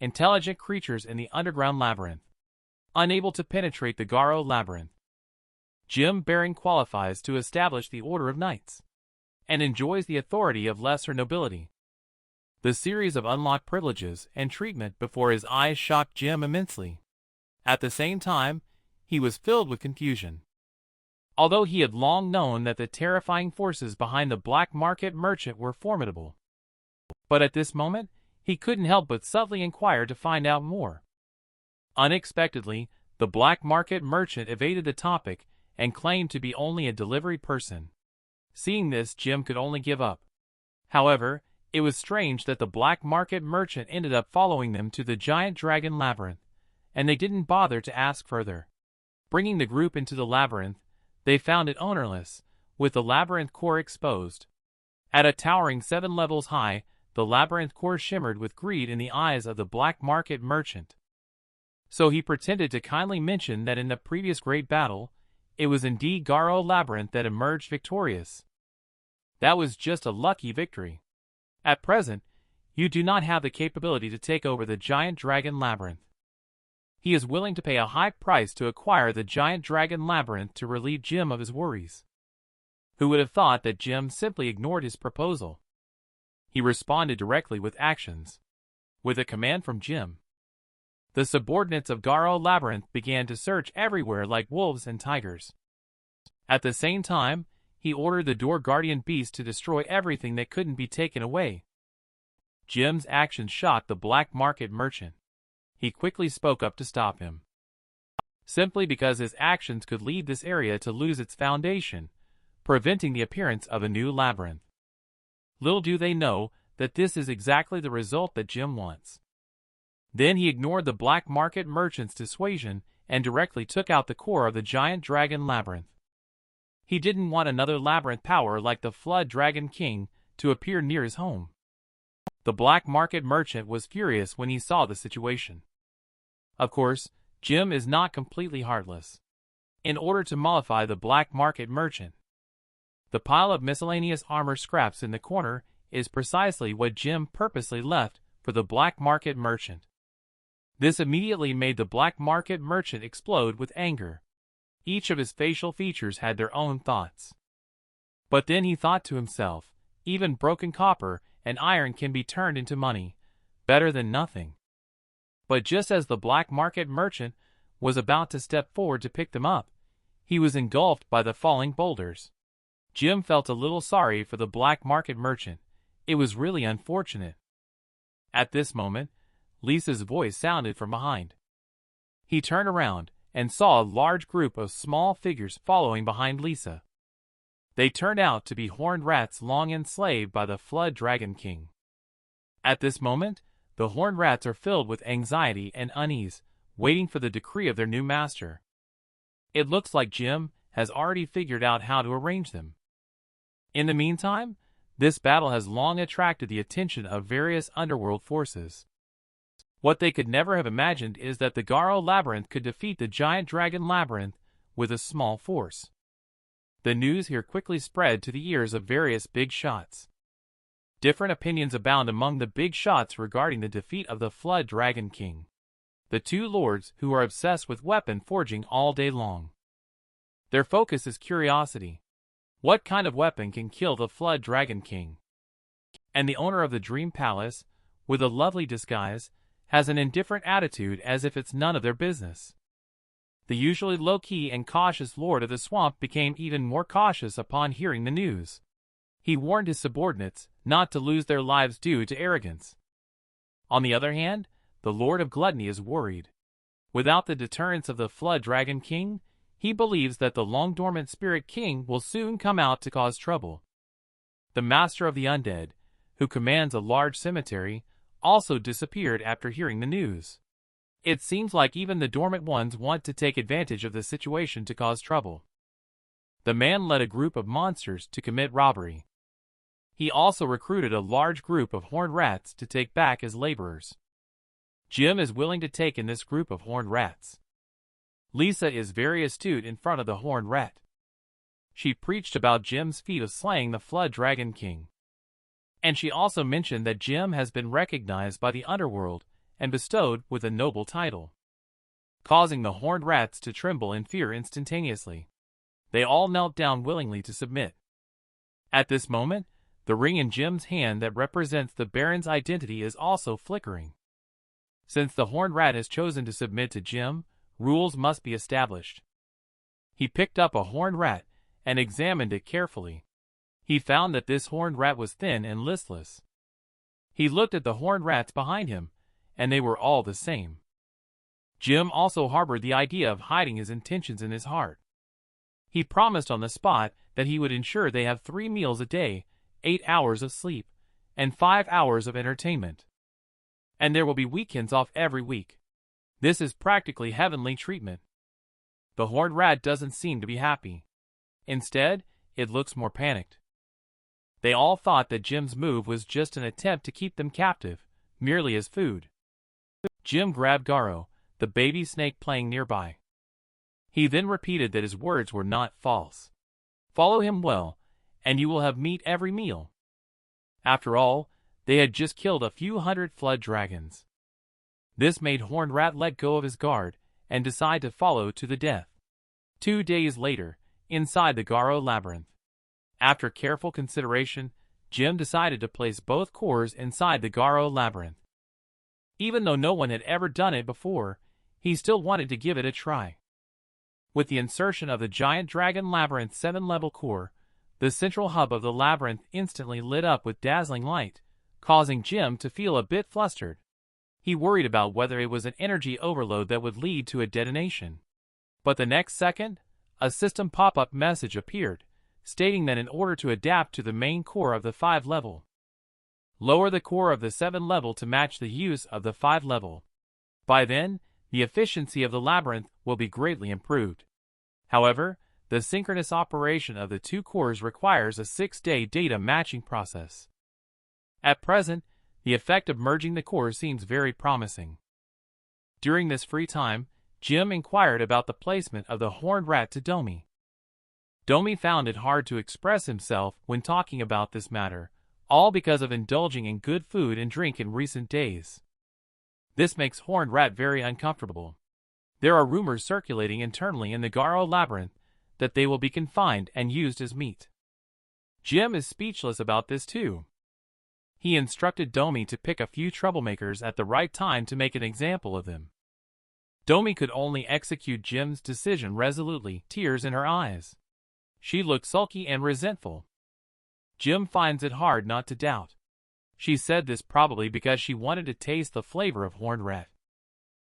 intelligent creatures in the underground labyrinth. Unable to penetrate the Garo labyrinth, Jim Baring qualifies to establish the Order of Knights, and enjoys the authority of lesser nobility. The series of unlocked privileges and treatment before his eyes shocked Jim immensely. At the same time, he was filled with confusion. Although he had long known that the terrifying forces behind the black market merchant were formidable. But at this moment, he couldn't help but subtly inquire to find out more. Unexpectedly, the black market merchant evaded the topic and claimed to be only a delivery person. Seeing this, Jim could only give up. However, it was strange that the black market merchant ended up following them to the giant dragon labyrinth, and they didn't bother to ask further. Bringing the group into the labyrinth, they found it ownerless, with the labyrinth core exposed. At a towering 7 levels high, the labyrinth core shimmered with greed in the eyes of the black market merchant. So he pretended to kindly mention that in the previous great battle, it was indeed Garo Labyrinth that emerged victorious. That was just a lucky victory. At present, you do not have the capability to take over the giant dragon labyrinth. He is willing to pay a high price to acquire the giant dragon labyrinth to relieve Jim of his worries. Who would have thought that Jim simply ignored his proposal? He responded directly with actions. With a command from Jim, the subordinates of Garo Labyrinth began to search everywhere like wolves and tigers. At the same time, he ordered the door guardian beast to destroy everything that couldn't be taken away. Jim's actions shocked the black market merchant. He quickly spoke up to stop him. Simply because his actions could lead this area to lose its foundation, preventing the appearance of a new labyrinth. Little do they know that this is exactly the result that Jim wants. Then he ignored the black market merchant's dissuasion and directly took out the core of the giant dragon labyrinth. He didn't want another labyrinth power like the Flood Dragon King to appear near his home. The black market merchant was furious when he saw the situation. Of course, Jim is not completely heartless. In order to mollify the black market merchant, the pile of miscellaneous armor scraps in the corner is precisely what Jim purposely left for the black market merchant. This immediately made the black market merchant explode with anger. Each of his facial features had their own thoughts. But then he thought to himself, even broken copper and iron can be turned into money, better than nothing. But just as the black market merchant was about to step forward to pick them up, he was engulfed by the falling boulders. Jim felt a little sorry for the black market merchant. It was really unfortunate. At this moment, Lisa's voice sounded from behind. He turned around and saw a large group of small figures following behind Lisa. They turned out to be horned rats long enslaved by the Flood Dragon King. At this moment, the horned rats are filled with anxiety and unease, waiting for the decree of their new master. It looks like Jim has already figured out how to arrange them. In the meantime, this battle has long attracted the attention of various underworld forces. What they could never have imagined is that the Garo Labyrinth could defeat the giant dragon labyrinth with a small force. The news here quickly spread to the ears of various big shots. Different opinions abound among the big shots regarding the defeat of the Flood Dragon King, the two lords who are obsessed with weapon forging all day long. Their focus is curiosity. What kind of weapon can kill the Flood Dragon King? And the owner of the Dream Palace, with a lovely disguise, has an indifferent attitude as if it's none of their business. The usually low-key and cautious Lord of the Swamp became even more cautious upon hearing the news. He warned his subordinates not to lose their lives due to arrogance. On the other hand, the Lord of Gluttony is worried. Without the deterrence of the Flood Dragon King, he believes that the long-dormant Spirit King will soon come out to cause trouble. The Master of the Undead, who commands a large cemetery, also disappeared after hearing the news. It seems like even the dormant ones want to take advantage of the situation to cause trouble. The man led a group of monsters to commit robbery. He also recruited a large group of horned rats to take back as laborers. Jim is willing to take in this group of horned rats. Lisa is very astute in front of the horned rat. She preached about Jim's feat of slaying the Flood Dragon King. And she also mentioned that Jim has been recognized by the underworld and bestowed with a noble title, causing the horned rats to tremble in fear instantaneously. They all knelt down willingly to submit. At this moment, the ring in Jim's hand that represents the Baron's identity is also flickering. Since the horned rat has chosen to submit to Jim, rules must be established. He picked up a horned rat and examined it carefully. He found that this horned rat was thin and listless. He looked at the horned rats behind him, and they were all the same. Jim also harbored the idea of hiding his intentions in his heart. He promised on the spot that he would ensure they have 3 meals a day, 8 hours of sleep, and 5 hours of entertainment. And there will be weekends off every week. This is practically heavenly treatment. The horned rat doesn't seem to be happy. Instead, it looks more panicked. They all thought that Jim's move was just an attempt to keep them captive, merely as food. Jim grabbed Garo, the baby snake playing nearby. He then repeated that his words were not false. Follow him well, and you will have meat every meal. After all, they had just killed a few hundred flood dragons. This made Horned Rat let go of his guard and decide to follow to the death. 2 days later, inside the Garo labyrinth. After careful consideration, Jim decided to place both cores inside the Garo labyrinth. Even though no one had ever done it before, he still wanted to give it a try. With the insertion of the giant dragon labyrinth 7-level core, the central hub of the labyrinth instantly lit up with dazzling light, causing Jim to feel a bit flustered. He worried about whether it was an energy overload that would lead to a detonation. But the next second, a system pop-up message appeared, stating that in order to adapt to the main core of the 5-level, lower the core of the 7-level to match the use of the 5-level. By then, the efficiency of the labyrinth will be greatly improved. However, the synchronous operation of the 2 cores requires a 6-day data matching process. At present, the effect of merging the cores seems very promising. During this free time, Jim inquired about the placement of the horned rat to Domi. Domi found it hard to express himself when talking about this matter, all because of indulging in good food and drink in recent days. This makes Horned Rat very uncomfortable. There are rumors circulating internally in the Garo labyrinth that they will be confined and used as meat. Jim is speechless about this too. He instructed Domi to pick a few troublemakers at the right time to make an example of them. Domi could only execute Jim's decision resolutely, tears in her eyes. She looked sulky and resentful. Jim finds it hard not to doubt. She said this probably because she wanted to taste the flavor of horned rat.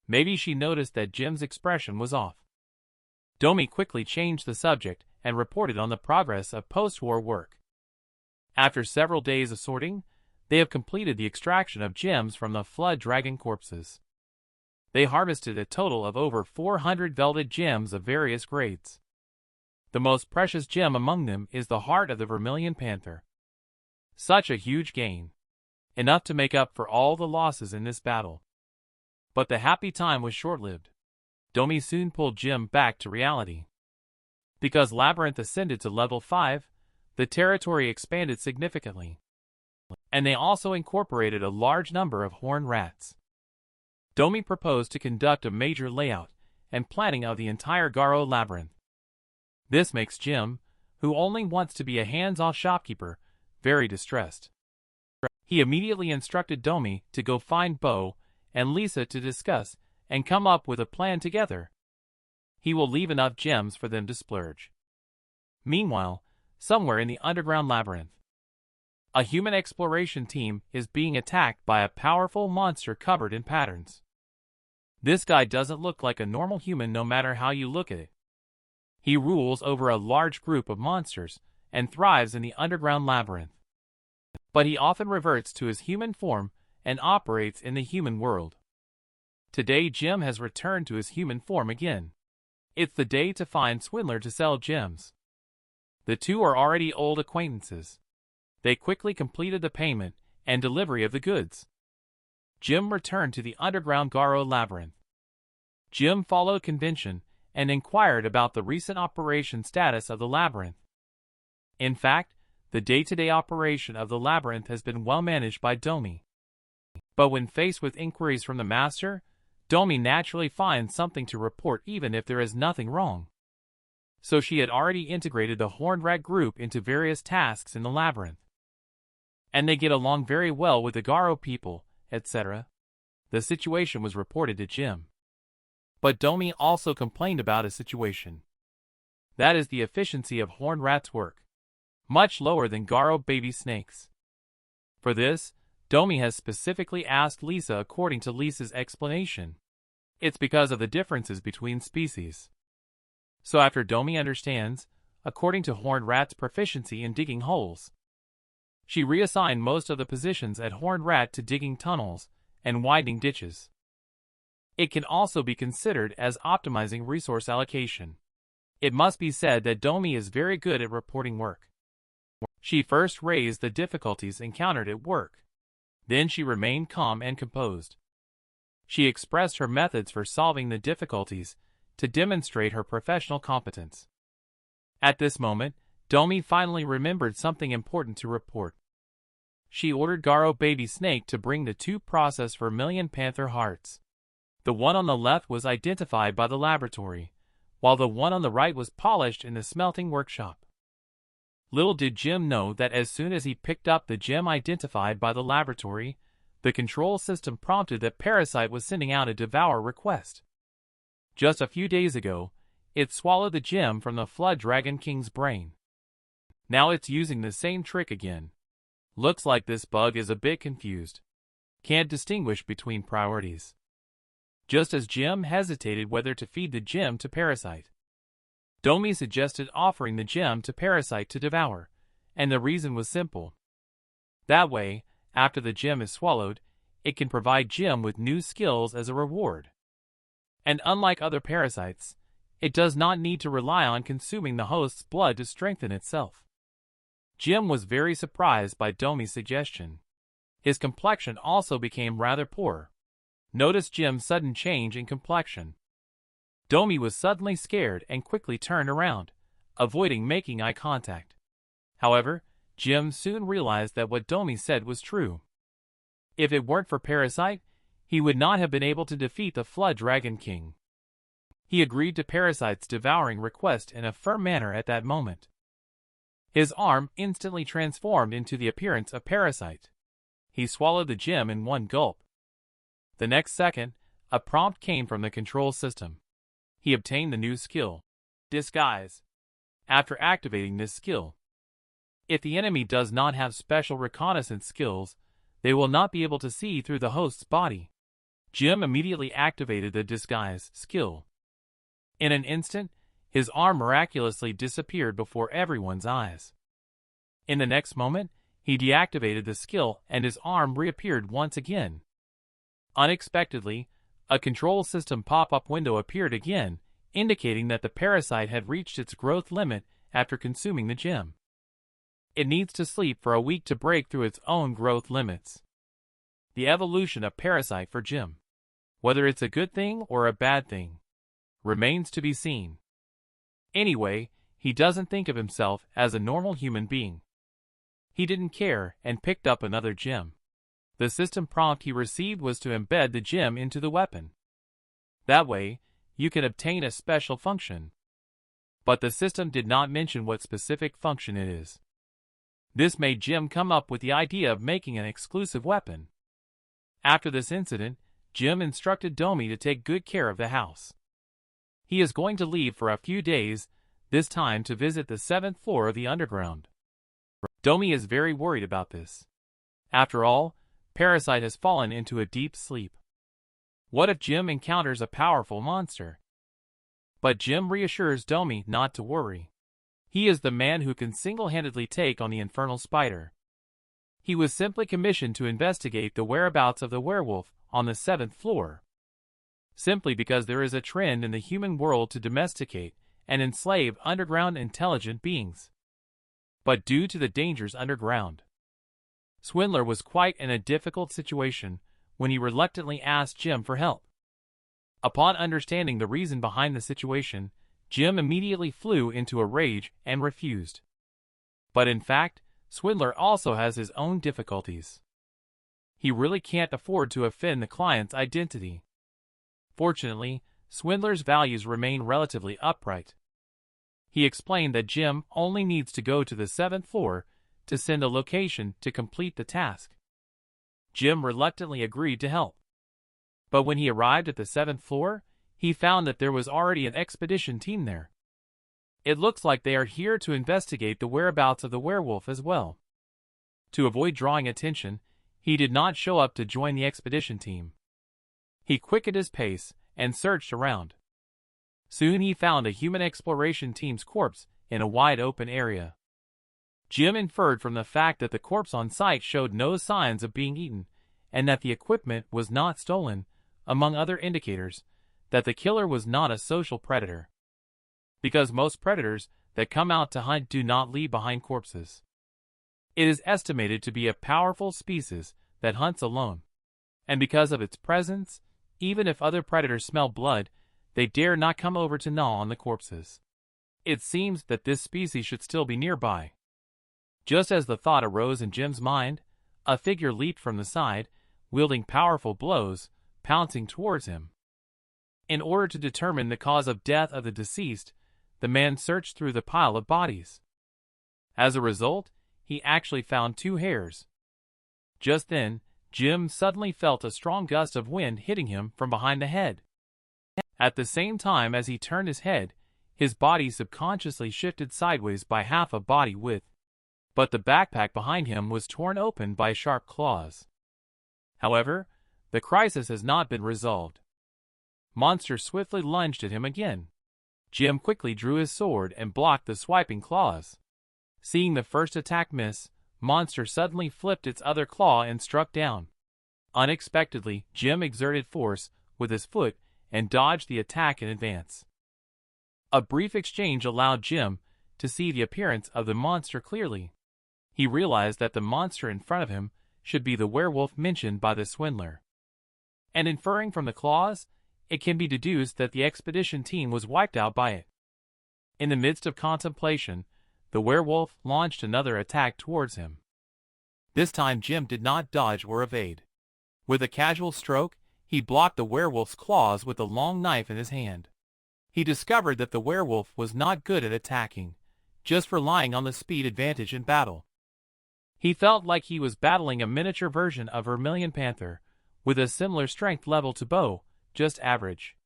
Maybe she noticed that Jim's expression was off. Domi quickly changed the subject and reported on the progress of post-war work. After several days of sorting, they have completed the extraction of gems from the flood dragon corpses. They harvested a total of over 400 velvet gems of various grades. The most precious gem among them is the heart of the Vermilion Panther. Such a huge gain. Enough to make up for all the losses in this battle. But the happy time was short-lived. Domi soon pulled Jim back to reality. Because Labyrinth ascended to level 5, the territory expanded significantly. And they also incorporated a large number of horned rats. Domi proposed to conduct a major layout and planning of the entire Garo labyrinth. This makes Jim, who only wants to be a hands-off shopkeeper, very distressed. He immediately instructed Domi to go find Bo and Lisa to discuss and come up with a plan together. He will leave enough gems for them to splurge. Meanwhile, somewhere in the underground labyrinth, a human exploration team is being attacked by a powerful monster covered in patterns. This guy doesn't look like a normal human no matter how you look at it. He rules over a large group of monsters and thrives in the underground labyrinth. But he often reverts to his human form and operates in the human world. Today Jim has returned to his human form again. It's the day to find Swindler to sell gems. The two are already old acquaintances. They quickly completed the payment and delivery of the goods. Jim returned to the underground Garo labyrinth. Jim followed convention and inquired about the recent operation status of the labyrinth. In fact, the day-to-day operation of the labyrinth has been well managed by Domi. But when faced with inquiries from the master, Domi naturally finds something to report even if there is nothing wrong. So she had already integrated the horned rat group into various tasks in the labyrinth. And they get along very well with the Garo people, etc. The situation was reported to Jim. But Domi also complained about a situation. That is the efficiency of horned rats' work. Much lower than Garo baby snakes. For this, Domi has specifically asked Lisa. According to Lisa's explanation, it's because of the differences between species. So after Domi understands, according to horned rat's proficiency in digging holes, she reassigned most of the positions at horned rat to digging tunnels and widening ditches. It can also be considered as optimizing resource allocation. It must be said that Domi is very good at reporting work. She first raised the difficulties encountered at work. Then she remained calm and composed. She expressed her methods for solving the difficulties to demonstrate her professional competence. At this moment, Domi finally remembered something important to report. She ordered Garo baby snake to bring the 2 processed vermilion panther hearts. The one on the left was identified by the laboratory, while the one on the right was polished in the smelting workshop. Little did Jim know that as soon as he picked up the gem identified by the laboratory, the control system prompted that Parasite was sending out a devour request. Just a few days ago, it swallowed the gem from the Flood Dragon King's brain. Now it's using the same trick again. Looks like this bug is a bit confused. Can't distinguish between priorities. Just as Jim hesitated whether to feed the gem to Parasite, Domi suggested offering the gem to Parasite to devour, and the reason was simple. That way, after the gem is swallowed, it can provide Jim with new skills as a reward. And unlike other parasites, it does not need to rely on consuming the host's blood to strengthen itself. Jim was very surprised by Domi's suggestion. His complexion also became rather poor. Notice Jim's sudden change in complexion. Domi was suddenly scared and quickly turned around, avoiding making eye contact. However, Jim soon realized that what Domi said was true. If it weren't for Parasite, he would not have been able to defeat the Flood Dragon King. He agreed to Parasite's devouring request in a firm manner at that moment. His arm instantly transformed into the appearance of Parasite. He swallowed the gem in one gulp. The next second, a prompt came from the control system. He obtained the new skill, Disguise. After activating this skill, if the enemy does not have special reconnaissance skills, they will not be able to see through the host's body. Jim immediately activated the Disguise skill. In an instant, his arm miraculously disappeared before everyone's eyes. In the next moment, he deactivated the skill and his arm reappeared once again. Unexpectedly, a control system pop-up window appeared again, indicating that the parasite had reached its growth limit after consuming the gem. It needs to sleep for a week to break through its own growth limits. The evolution of Parasite for Jim, whether it's a good thing or a bad thing, remains to be seen. Anyway, he doesn't think of himself as a normal human being. He didn't care and picked up another gem. The system prompt he received was to embed the gem into the weapon. That way, you can obtain a special function. But the system did not mention what specific function it is. This made Jim come up with the idea of making an exclusive weapon. After this incident, Jim instructed Domi to take good care of the house. He is going to leave for a few days, this time to visit the 7th floor of the underground. Domi is very worried about this. After all, Parasite has fallen into a deep sleep. What if Jim encounters a powerful monster? But Jim reassures Domi not to worry. He is the man who can single-handedly take on the infernal spider. He was simply commissioned to investigate the whereabouts of the werewolf on the 7th floor. Simply because there is a trend in the human world to domesticate and enslave underground intelligent beings. But due to the dangers underground, Swindler was quite in a difficult situation when he reluctantly asked Jim for help. Upon understanding the reason behind the situation, Jim immediately flew into a rage and refused. But in fact, Swindler also has his own difficulties. He really can't afford to offend the client's identity. Fortunately, Swindler's values remain relatively upright. He explained that Jim only needs to go to the 7th floor to send a location to complete the task. Jim reluctantly agreed to help. But when he arrived at the 7th floor, he found that there was already an expedition team there. It looks like they are here to investigate the whereabouts of the werewolf as well. To avoid drawing attention, he did not show up to join the expedition team. He quickened his pace and searched around. Soon he found a human exploration team's corpse in a wide open area. Jim inferred from the fact that the corpse on site showed no signs of being eaten and that the equipment was not stolen, among other indicators, that the killer was not a social predator. Because most predators that come out to hunt do not leave behind corpses. It is estimated to be a powerful species that hunts alone, and because of its presence, even if other predators smell blood, they dare not come over to gnaw on the corpses. It seems that this species should still be nearby. Just as the thought arose in Jim's mind, a figure leaped from the side, wielding powerful blows, pouncing towards him. In order to determine the cause of death of the deceased, the man searched through the pile of bodies. As a result, he actually found 2 hairs. Just then, Jim suddenly felt a strong gust of wind hitting him from behind the head. At the same time as he turned his head, his body subconsciously shifted sideways by half a body width. But the backpack behind him was torn open by sharp claws. However, the crisis has not been resolved. Monster swiftly lunged at him again. Jim quickly drew his sword and blocked the swiping claws. Seeing the first attack miss, Monster suddenly flipped its other claw and struck down. Unexpectedly, Jim exerted force with his foot and dodged the attack in advance. A brief exchange allowed Jim to see the appearance of the monster clearly. He realized that the monster in front of him should be the werewolf mentioned by the swindler. And inferring from the claws, it can be deduced that the expedition team was wiped out by it. In the midst of contemplation, the werewolf launched another attack towards him. This time Jim did not dodge or evade. With a casual stroke, he blocked the werewolf's claws with a long knife in his hand. He discovered that the werewolf was not good at attacking, just relying on the speed advantage in battle. He felt like he was battling a miniature version of Vermilion Panther, with a similar strength level to Bo, just average.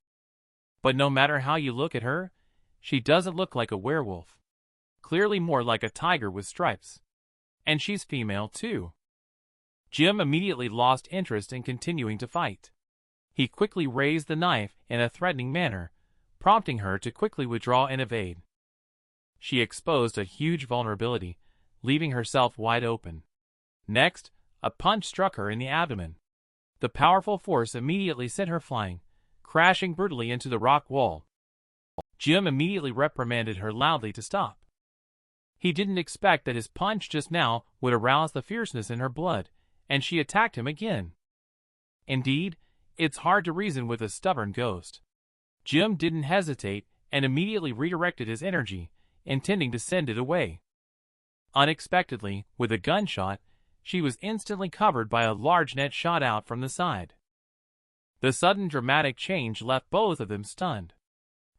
But no matter how you look at her, she doesn't look like a werewolf. Clearly more like a tiger with stripes. And she's female too. Jim immediately lost interest in continuing to fight. He quickly raised the knife in a threatening manner, prompting her to quickly withdraw and evade. She exposed a huge vulnerability, leaving herself wide open. Next, a punch struck her in the abdomen. The powerful force immediately sent her flying, crashing brutally into the rock wall. Jim immediately reprimanded her loudly to stop. He didn't expect that his punch just now would arouse the fierceness in her blood, and she attacked him again. Indeed, it's hard to reason with a stubborn ghost. Jim didn't hesitate and immediately redirected his energy, intending to send it away. Unexpectedly, with a gunshot, she was instantly covered by a large net shot out from the side. The sudden dramatic change left both of them stunned.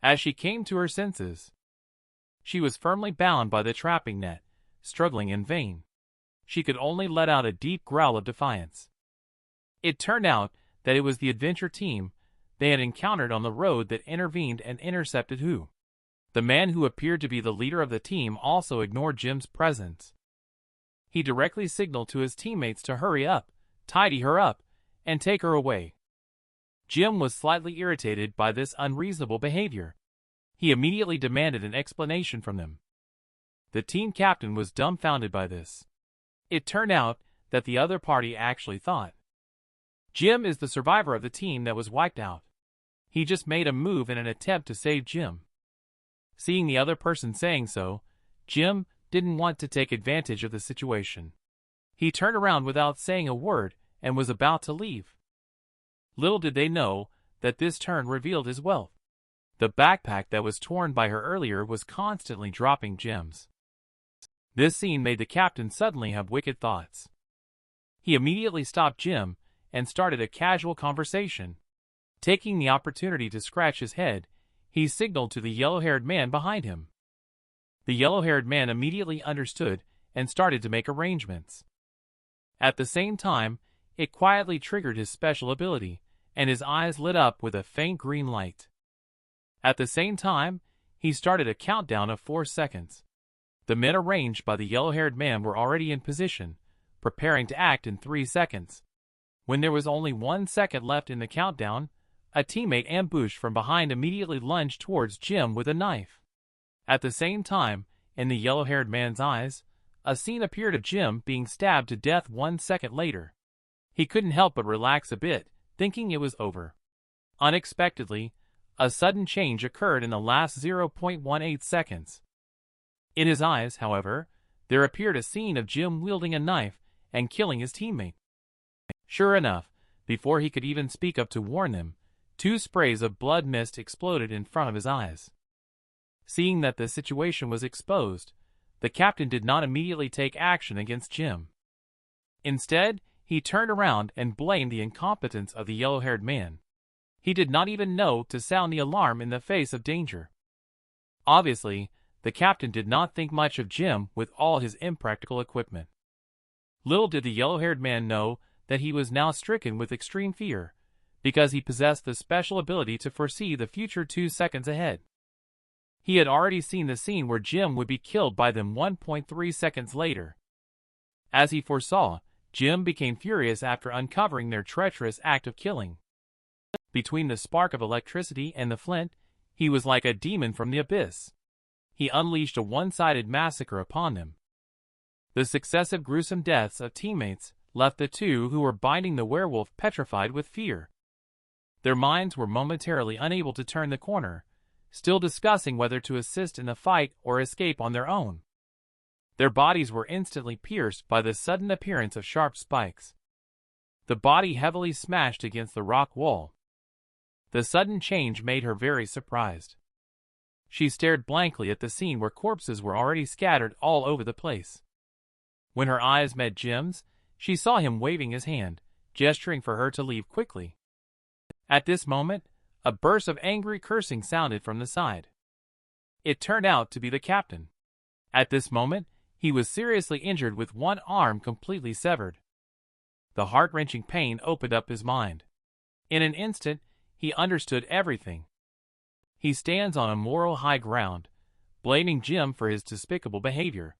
As she came to her senses, she was firmly bound by the trapping net, struggling in vain. She could only let out a deep growl of defiance. It turned out that it was the adventure team they had encountered on the road that intervened and intercepted who. The man who appeared to be the leader of the team also ignored Jim's presence. He directly signaled to his teammates to hurry up, tidy her up, and take her away. Jim was slightly irritated by this unreasonable behavior. He immediately demanded an explanation from them. The team captain was dumbfounded by this. It turned out that the other party actually thought Jim is the survivor of the team that was wiped out. He just made a move in an attempt to save Jim. Seeing the other person saying so, Jim didn't want to take advantage of the situation. He turned around without saying a word and was about to leave. Little did they know that this turn revealed his wealth. The backpack that was torn by her earlier was constantly dropping gems. This scene made the captain suddenly have wicked thoughts. He immediately stopped Jim and started a casual conversation. Taking the opportunity to scratch his head, he signaled to the yellow-haired man behind him. The yellow-haired man immediately understood and started to make arrangements. At the same time, it quietly triggered his special ability, and his eyes lit up with a faint green light. At the same time, he started a countdown of 4 seconds. The men arranged by the yellow-haired man were already in position, preparing to act in 3 seconds. When there was only 1 second left in the countdown, a teammate ambushed from behind immediately lunged towards Jim with a knife. At the same time, in the yellow-haired man's eyes, a scene appeared of Jim being stabbed to death 1 second later. He couldn't help but relax a bit, thinking it was over. Unexpectedly, a sudden change occurred in the last 0.18 seconds. In his eyes, however, there appeared a scene of Jim wielding a knife and killing his teammate. Sure enough, before he could even speak up to warn them, 2 sprays of blood mist exploded in front of his eyes. Seeing that the situation was exposed, the captain did not immediately take action against Jim. Instead, he turned around and blamed the incompetence of the yellow-haired man. He did not even know to sound the alarm in the face of danger. Obviously, the captain did not think much of Jim with all his impractical equipment. Little did the yellow-haired man know that he was now stricken with extreme fear, because he possessed the special ability to foresee the future 2 seconds ahead. He had already seen the scene where Jim would be killed by them 1.3 seconds later. As he foresaw, Jim became furious after uncovering their treacherous act of killing. Between the spark of electricity and the flint, he was like a demon from the abyss. He unleashed a one-sided massacre upon them. The successive gruesome deaths of teammates left the two who were binding the werewolf petrified with fear. Their minds were momentarily unable to turn the corner, still discussing whether to assist in the fight or escape on their own. Their bodies were instantly pierced by the sudden appearance of sharp spikes. The body heavily smashed against the rock wall. The sudden change made her very surprised. She stared blankly at the scene where corpses were already scattered all over the place. When her eyes met Jim's, she saw him waving his hand, gesturing for her to leave quickly. At this moment, a burst of angry cursing sounded from the side. It turned out to be the captain. At this moment, he was seriously injured with one arm completely severed. The heart-wrenching pain opened up his mind. In an instant, he understood everything. He stands on a moral high ground, blaming Jim for his despicable behavior.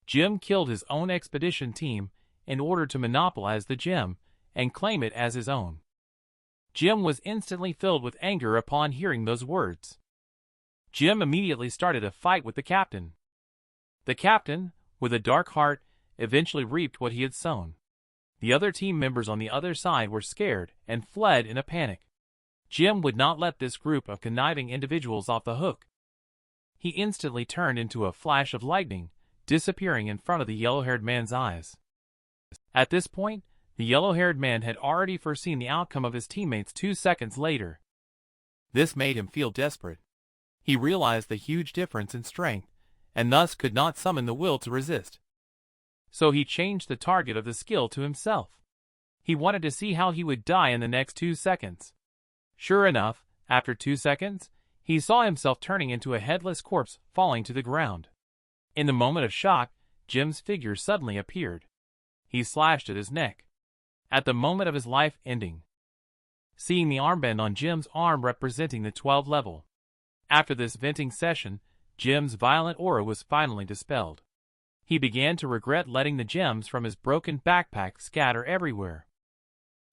Jim killed his own expedition team in order to monopolize the gem and claim it as his own. Jim was instantly filled with anger upon hearing those words. Jim immediately started a fight with the captain. The captain, with a dark heart, eventually reaped what he had sown. The other team members on the other side were scared and fled in a panic. Jim would not let this group of conniving individuals off the hook. He instantly turned into a flash of lightning, disappearing in front of the yellow-haired man's eyes. At this point, the yellow-haired man had already foreseen the outcome of his teammates 2 seconds later. This made him feel desperate. He realized the huge difference in strength, and thus could not summon the will to resist. So he changed the target of the skill to himself. He wanted to see how he would die in the next 2 seconds. Sure enough, after 2 seconds, he saw himself turning into a headless corpse falling to the ground. In the moment of shock, Jim's figure suddenly appeared. He slashed at his neck. At the moment of his life ending. Seeing the armband on Jim's arm representing the 12th level. After this venting session, Jim's violent aura was finally dispelled. He began to regret letting the gems from his broken backpack scatter everywhere.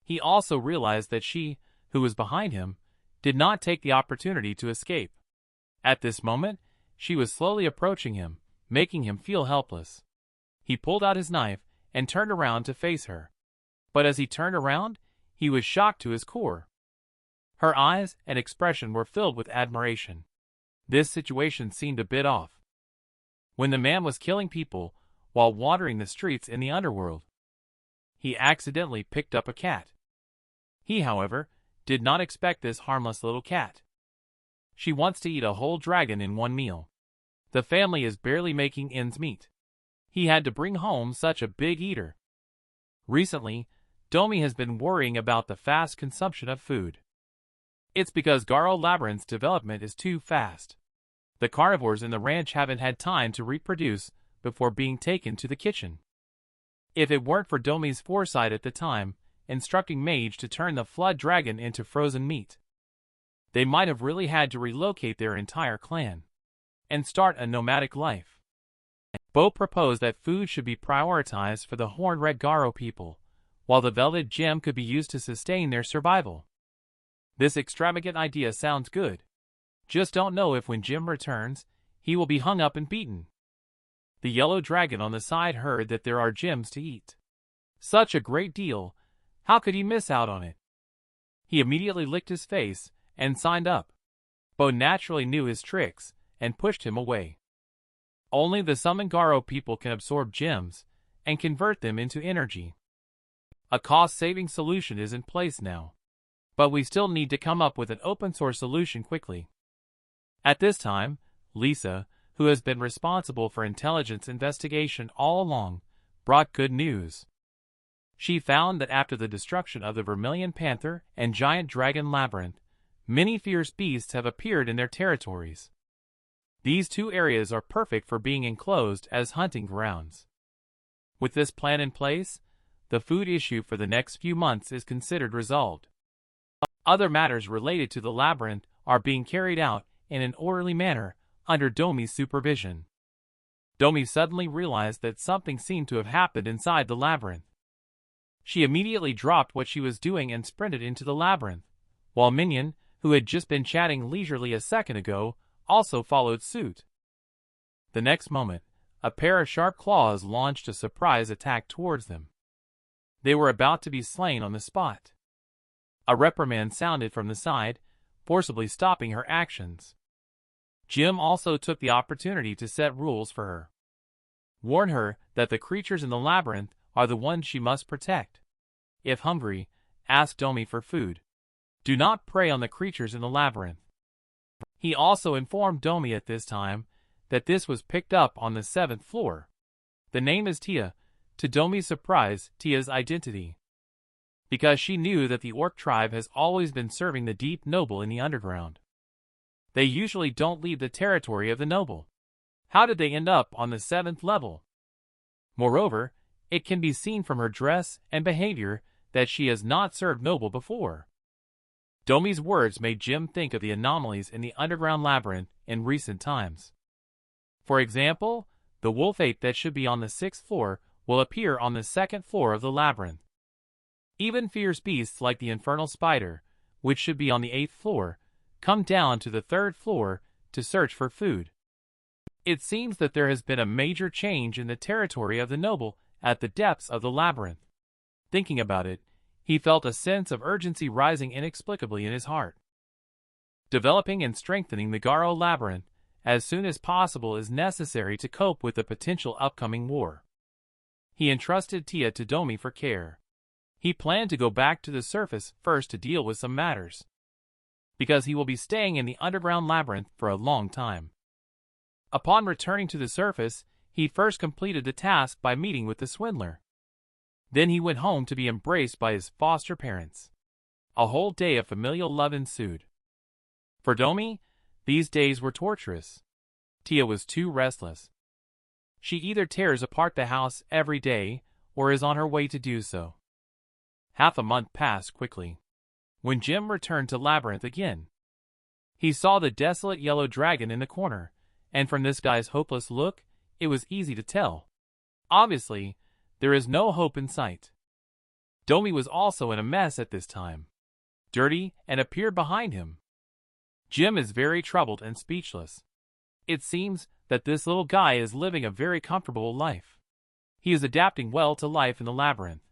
He also realized that she, who was behind him, did not take the opportunity to escape. At this moment, she was slowly approaching him, making him feel helpless. He pulled out his knife and turned around to face her. But as he turned around, he was shocked to his core. Her eyes and expression were filled with admiration. This situation seemed a bit off. When the man was killing people while wandering the streets in the underworld, he accidentally picked up a cat. He, however, did not expect this harmless little cat. She wants to eat a whole dragon in one meal. The family is barely making ends meet. He had to bring home such a big eater. Recently, Domi has been worrying about the fast consumption of food. It's because Garo Labyrinth's development is too fast. The carnivores in the ranch haven't had time to reproduce before being taken to the kitchen. If it weren't for Domi's foresight at the time, instructing Mage to turn the flood dragon into frozen meat, they might have really had to relocate their entire clan and start a nomadic life. Bo proposed that food should be prioritized for the Horned Red Garo people, while the Velvet Gem could be used to sustain their survival. This extravagant idea sounds good. Just don't know if when Jim returns, he will be hung up and beaten. The yellow dragon on the side heard that there are gems to eat. Such a great deal, how could he miss out on it? He immediately licked his face and signed up. Bo naturally knew his tricks and pushed him away. Only the Summon Garo people can absorb gems and convert them into energy. A cost-saving solution is in place now, but we still need to come up with an open-source solution quickly. At this time, Lisa, who has been responsible for intelligence investigation all along, brought good news. She found that after the destruction of the Vermilion Panther and Giant Dragon Labyrinth, many fierce beasts have appeared in their territories. These two areas are perfect for being enclosed as hunting grounds. With this plan in place, the food issue for the next few months is considered resolved. Other matters related to the labyrinth are being carried out in an orderly manner under Domi's supervision. Domi suddenly realized that something seemed to have happened inside the labyrinth. She immediately dropped what she was doing and sprinted into the labyrinth, while Minion, who had just been chatting leisurely a second ago, also followed suit. The next moment, a pair of sharp claws launched a surprise attack towards them. They were about to be slain on the spot. A reprimand sounded from the side, forcibly stopping her actions. Jim also took the opportunity to set rules for her. Warn her that the creatures in the labyrinth are the ones she must protect. If hungry, ask Domi for food. Do not prey on the creatures in the labyrinth. He also informed Domi at this time that this was picked up on the 7th floor. The name is Tia. To Domi's surprise, Tia's identity. Because she knew that the orc tribe has always been serving the deep noble in the underground. They usually don't leave the territory of the noble. How did they end up on the 7th level? Moreover, it can be seen from her dress and behavior that she has not served noble before. Domi's words made Jim think of the anomalies in the underground labyrinth in recent times. For example, the wolf ape that should be on the 6th floor will appear on the 2nd floor of the labyrinth. Even fierce beasts like the infernal spider, which should be on the 8th floor, come down to the 3rd floor to search for food. It seems that there has been a major change in the territory of the noble at the depths of the labyrinth. Thinking about it, he felt a sense of urgency rising inexplicably in his heart. Developing and strengthening the Garo labyrinth as soon as possible is necessary to cope with the potential upcoming war. He entrusted Tia to Domi for care. He planned to go back to the surface first to deal with some matters, because he will be staying in the underground labyrinth for a long time. Upon returning to the surface, he first completed the task by meeting with the swindler. Then he went home to be embraced by his foster parents. A whole day of familial love ensued. For Domi, these days were torturous. Tia was too restless. She either tears apart the house every day, or is on her way to do so. Half a month passed quickly. When Jim returned to Labyrinth again, he saw the desolate yellow dragon in the corner, and from this guy's hopeless look, it was easy to tell. Obviously, there is no hope in sight. Domi was also in a mess at this time, dirty, and appeared behind him. Jim is very troubled and speechless. It seems that this little guy is living a very comfortable life. He is adapting well to life in the labyrinth.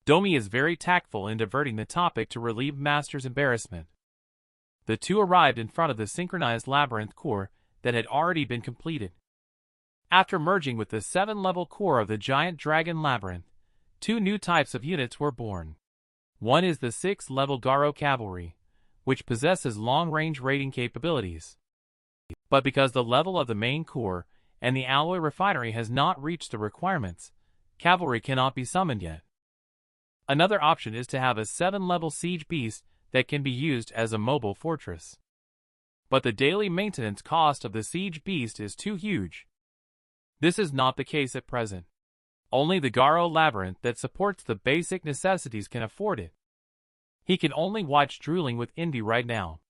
Domi is very tactful in diverting the topic to relieve Master's embarrassment. The two arrived in front of the synchronized labyrinth core that had already been completed. After merging with the 7-level core of the Giant Dragon Labyrinth, 2 new types of units were born. One is the 6th-level Garo Cavalry, which possesses long-range raiding capabilities. But because the level of the main core and the alloy refinery has not reached the requirements, cavalry cannot be summoned yet. Another option is to have a 7-level siege beast that can be used as a mobile fortress. But the daily maintenance cost of the siege beast is too huge. This is not the case at present. Only the Garo Labyrinth that supports the basic necessities can afford it. He can only watch drooling with envy right now.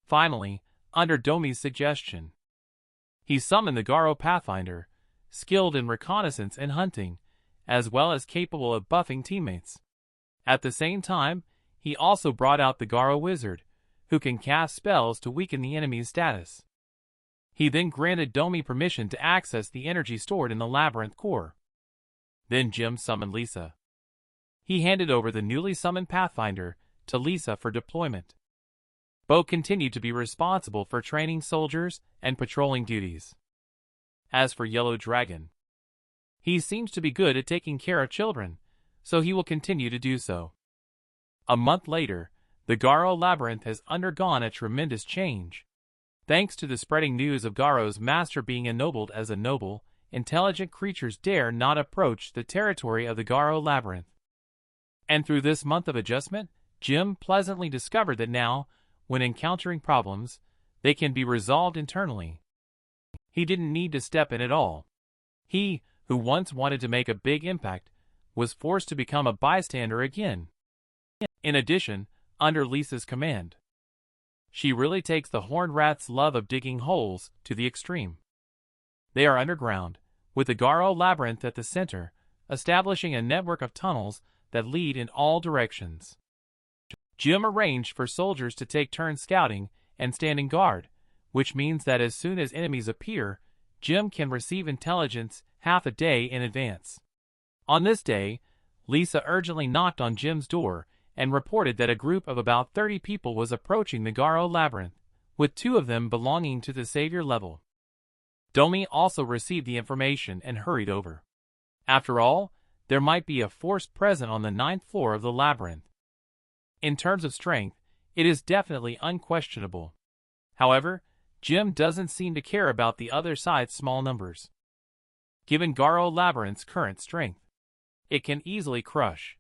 Finally, under Domi's suggestion, he summoned the Garo Pathfinder, skilled in reconnaissance and hunting, as well as capable of buffing teammates. At the same time, he also brought out the Garo Wizard, who can cast spells to weaken the enemy's status. He then granted Domi permission to access the energy stored in the labyrinth core. Then Jim summoned Lisa. He handed over the newly summoned Pathfinder to Lisa for deployment. Bo continued to be responsible for training soldiers and patrolling duties. As for Yellow Dragon, he seems to be good at taking care of children, so he will continue to do so. A month later, the Garo Labyrinth has undergone a tremendous change. Thanks to the spreading news of Garo's master being ennobled as a noble, intelligent creatures dare not approach the territory of the Garo Labyrinth. And through this month of adjustment, Jim pleasantly discovered that now, when encountering problems, they can be resolved internally. He didn't need to step in at all. He, who once wanted to make a big impact, was forced to become a bystander again. In addition, under Lisa's command, she really takes the Horned Rat's love of digging holes to the extreme. They are underground, with the Garo Labyrinth at the center, establishing a network of tunnels that lead in all directions. Jim arranged for soldiers to take turns scouting and standing guard, which means that as soon as enemies appear, Jim can receive intelligence half a day in advance. On this day, Lisa urgently knocked on Jim's door and reported that a group of about 30 people was approaching the Garo Labyrinth, with 2 of them belonging to the Savior level. Domi also received the information and hurried over. After all, there might be a force present on the 9th floor of the labyrinth. In terms of strength, it is definitely unquestionable. However, Jim doesn't seem to care about the other side's small numbers. Given Garo Labyrinth's current strength, it can easily crush.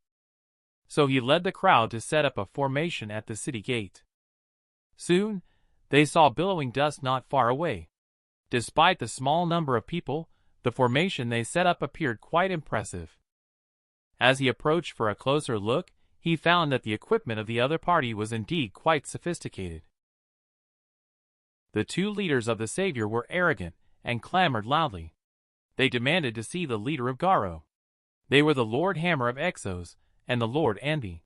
So he led the crowd to set up a formation at the city gate. Soon, they saw billowing dust not far away. Despite the small number of people, the formation they set up appeared quite impressive. As he approached for a closer look, he found that the equipment of the other party was indeed quite sophisticated. The 2 leaders of the Savior were arrogant and clamored loudly. They demanded to see the leader of Garo. They were the Lord Hammer of Exos and the Lord Andy.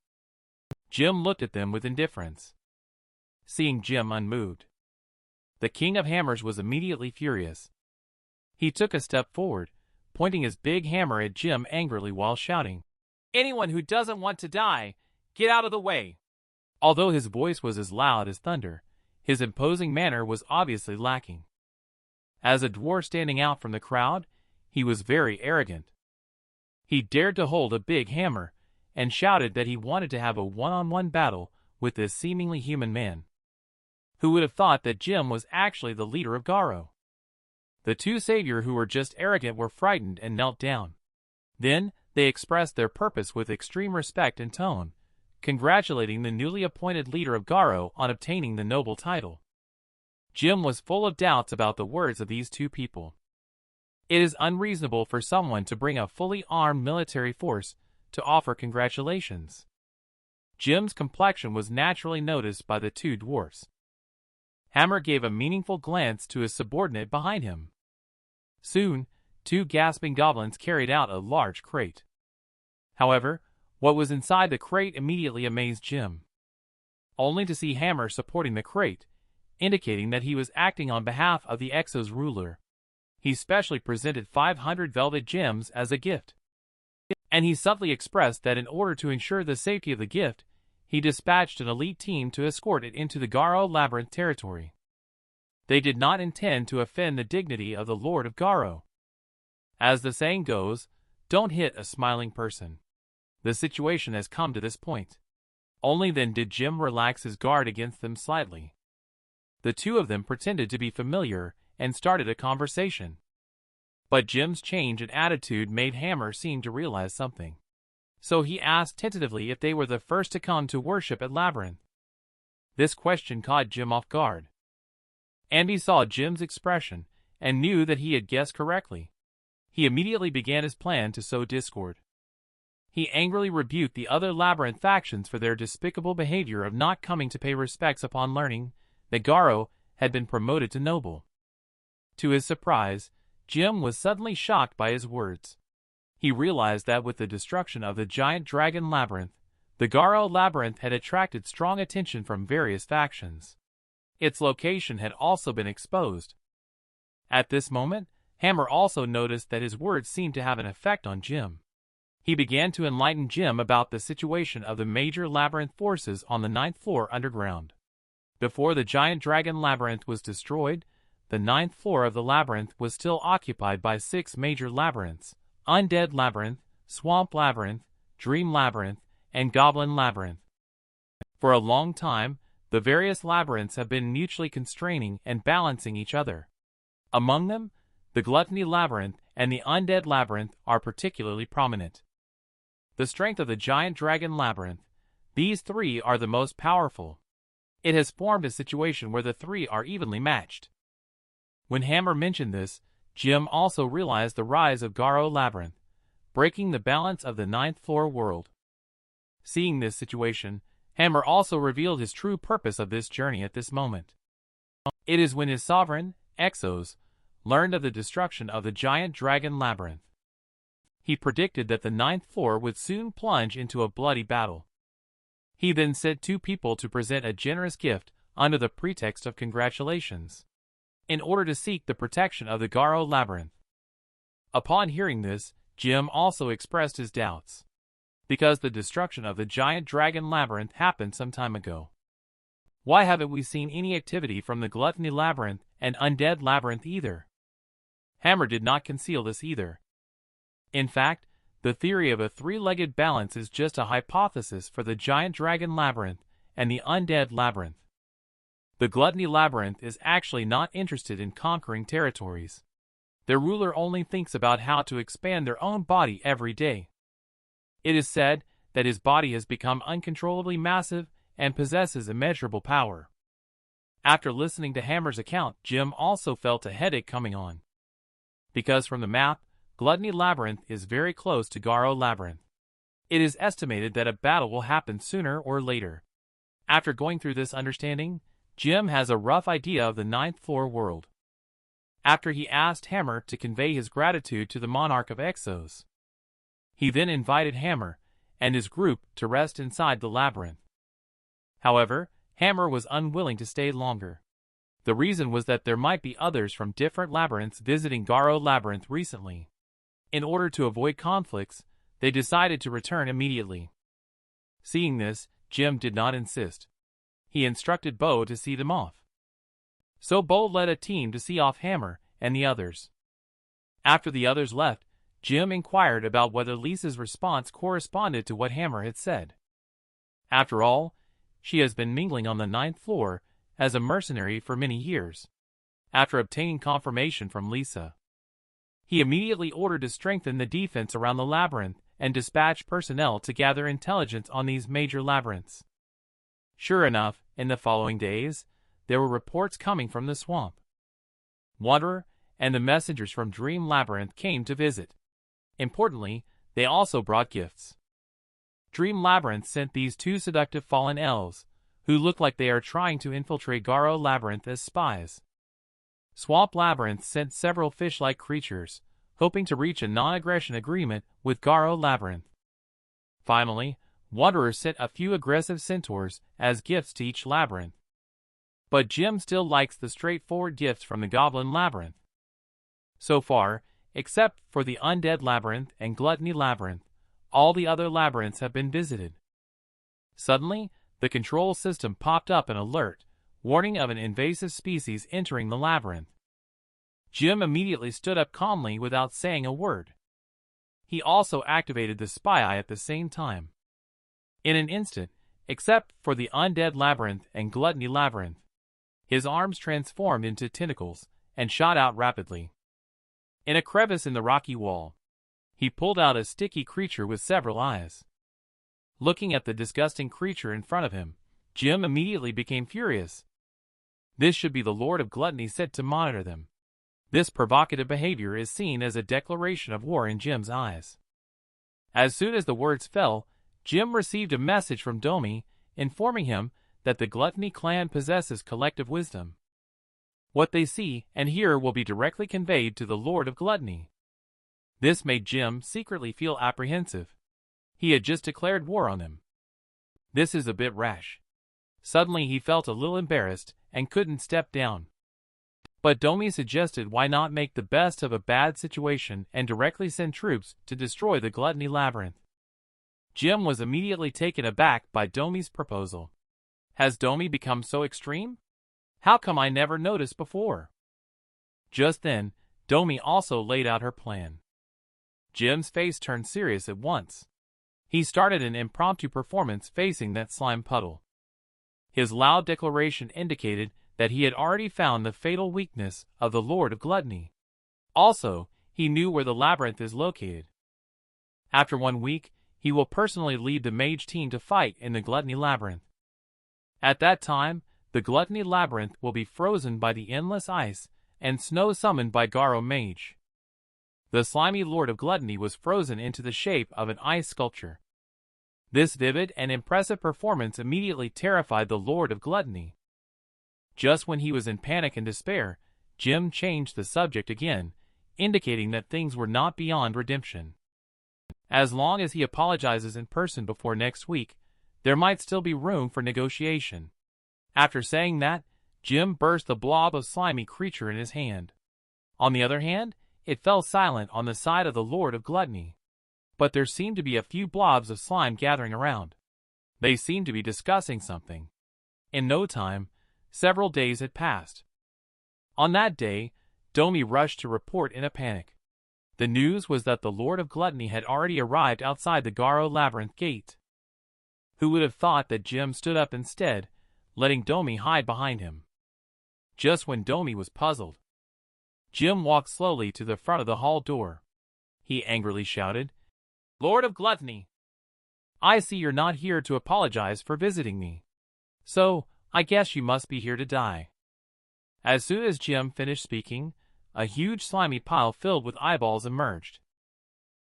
Jim looked at them with indifference. Seeing Jim unmoved, the King of Hammers was immediately furious. He took a step forward, pointing his big hammer at Jim angrily while shouting, "Anyone who doesn't want to die, get out of the way!" Although his voice was as loud as thunder, his imposing manner was obviously lacking. As a dwarf standing out from the crowd, he was very arrogant. He dared to hold a big hammer, and shouted that he wanted to have a one-on-one battle with this seemingly human man. Who would have thought that Jim was actually the leader of Garo? The 2 Savior who were just arrogant were frightened and knelt down. Then, they expressed their purpose with extreme respect and tone, congratulating the newly appointed leader of Garo on obtaining the noble title. Jim was full of doubts about the words of these 2 people. It is unreasonable for someone to bring a fully armed military force to offer congratulations. Jim's complexion was naturally noticed by the 2 dwarfs. Hammer gave a meaningful glance to his subordinate behind him. Soon, 2 gasping goblins carried out a large crate. However, what was inside the crate immediately amazed Jim. Only to see Hammer supporting the crate, indicating that he was acting on behalf of the Exos ruler. He specially presented 500 velvet gems as a gift. And he subtly expressed that in order to ensure the safety of the gift, he dispatched an elite team to escort it into the Garo Labyrinth territory. They did not intend to offend the dignity of the Lord of Garo. As the saying goes, don't hit a smiling person. The situation has come to this point. Only then did Jim relax his guard against them slightly. The 2 of them pretended to be familiar and started a conversation. But Jim's change in attitude made Hammer seem to realize something. So he asked tentatively if they were the first to come to worship at Labyrinth. This question caught Jim off guard. Andy saw Jim's expression and knew that he had guessed correctly. He immediately began his plan to sow discord. He angrily rebuked the other Labyrinth factions for their despicable behavior of not coming to pay respects upon learning that Garo had been promoted to noble. To his surprise, Jim was suddenly shocked by his words. He realized that with the destruction of the giant dragon labyrinth, the Garo labyrinth had attracted strong attention from various factions. Its location had also been exposed. At this moment, Hammer also noticed that his words seemed to have an effect on Jim. He began to enlighten Jim about the situation of the major labyrinth forces on the 9th floor underground. Before the giant dragon labyrinth was destroyed, the 9th floor of the labyrinth was still occupied by 6 major labyrinths: Undead Labyrinth, Swamp Labyrinth, Dream Labyrinth, and Goblin Labyrinth. For a long time, the various labyrinths have been mutually constraining and balancing each other. Among them, the Gluttony Labyrinth and the Undead Labyrinth are particularly prominent. The strength of the giant dragon labyrinth, these 3 are the most powerful. It has formed a situation where the 3 are evenly matched. When Hammer mentioned this, Jim also realized the rise of Garo Labyrinth, breaking the balance of the 9th floor world. Seeing this situation, Hammer also revealed his true purpose of this journey at this moment. It is when his sovereign, Exos, learned of the destruction of the giant dragon labyrinth. He predicted that the 9th floor would soon plunge into a bloody battle. He then sent 2 people to present a generous gift under the pretext of congratulations, in order to seek the protection of the Garo labyrinth. Upon hearing this, Jim also expressed his doubts, because the destruction of the giant dragon labyrinth happened some time ago. Why haven't we seen any activity from the Gluttony Labyrinth and Undead Labyrinth either? Hammer did not conceal this either. In fact, the theory of a 3-legged balance is just a hypothesis for the giant dragon labyrinth and the Undead Labyrinth. The Gluttony Labyrinth is actually not interested in conquering territories. Their ruler only thinks about how to expand their own body every day. It is said that his body has become uncontrollably massive and possesses immeasurable power. After listening to Hammer's account, Jim also felt a headache coming on. Because from the map, Gluttony Labyrinth is very close to Garo Labyrinth. It is estimated that a battle will happen sooner or later. After going through this understanding, Jim has a rough idea of the 9th floor world. After he asked Hammer to convey his gratitude to the monarch of Exos, he then invited Hammer and his group to rest inside the labyrinth. However, Hammer was unwilling to stay longer. The reason was that there might be others from different labyrinths visiting Garo Labyrinth recently. In order to avoid conflicts, they decided to return immediately. Seeing this, Jim did not insist. He instructed Bo to see them off. So Bo led a team to see off Hammer and the others. After the others left, Jim inquired about whether Lisa's response corresponded to what Hammer had said. After all, she has been mingling on the 9th floor as a mercenary for many years. After obtaining confirmation from Lisa, he immediately ordered to strengthen the defense around the labyrinth and dispatch personnel to gather intelligence on these major labyrinths. Sure enough, in the following days, there were reports coming from the swamp. Wanderer and the messengers from Dream Labyrinth came to visit. Importantly, they also brought gifts. Dream Labyrinth sent these 2 seductive fallen elves, who look like they are trying to infiltrate Garo Labyrinth as spies. Swamp Labyrinth sent several fish-like creatures, hoping to reach a non-aggression agreement with Garo Labyrinth. Finally, Wanderer sent a few aggressive centaurs as gifts to each labyrinth. But Jim still likes the straightforward gifts from the Goblin Labyrinth. So far, except for the Undead Labyrinth and Gluttony Labyrinth, all the other labyrinths have been visited. Suddenly, the control system popped up an alert, warning of an invasive species entering the labyrinth. Jim immediately stood up calmly without saying a word. He also activated the spy eye at the same time. In an instant, except for the Undead Labyrinth and Gluttony Labyrinth, his arms transformed into tentacles and shot out rapidly. In a crevice in the rocky wall, he pulled out a sticky creature with several eyes. Looking at the disgusting creature in front of him, Jim immediately became furious. This should be the Lord of Gluttony sent to monitor them. This provocative behavior is seen as a declaration of war in Jim's eyes. As soon as the words fell, Jim received a message from Domi, informing him that the Gluttony clan possesses collective wisdom. What they see and hear will be directly conveyed to the Lord of Gluttony. This made Jim secretly feel apprehensive. He had just declared war on them. This is a bit rash. Suddenly he felt a little embarrassed and couldn't step down. But Domi suggested why not make the best of a bad situation and directly send troops to destroy the Gluttony Labyrinth. Jim was immediately taken aback by Domi's proposal. Has Domi become so extreme? How come I never noticed before? Just then, Domi also laid out her plan. Jim's face turned serious at once. He started an impromptu performance facing that slime puddle. His loud declaration indicated that he had already found the fatal weakness of the Lord of Gluttony. Also, he knew where the labyrinth is located. After 1 week, he will personally lead the mage team to fight in the Gluttony Labyrinth. At that time, the Gluttony Labyrinth will be frozen by the endless ice and snow summoned by Garo Mage. The slimy Lord of Gluttony was frozen into the shape of an ice sculpture. This vivid and impressive performance immediately terrified the Lord of Gluttony. Just when he was in panic and despair, Jim changed the subject again, indicating that things were not beyond redemption. As long as he apologizes in person before next week, there might still be room for negotiation. After saying that, Jim burst the blob of slimy creature in his hand. On the other hand, it fell silent on the side of the Lord of Gluttony. But there seemed to be a few blobs of slime gathering around. They seemed to be discussing something. In no time, several days had passed. On that day, Domi rushed to report in a panic. The news was that the Lord of Gluttony had already arrived outside the Garo Labyrinth gate. Who would have thought that Jim stood up instead, letting Domi hide behind him? Just when Domi was puzzled, Jim walked slowly to the front of the hall door. He angrily shouted, "Lord of Gluttony! I see you're not here to apologize for visiting me. So, I guess you must be here to die." As soon as Jim finished speaking, a huge slimy pile filled with eyeballs emerged.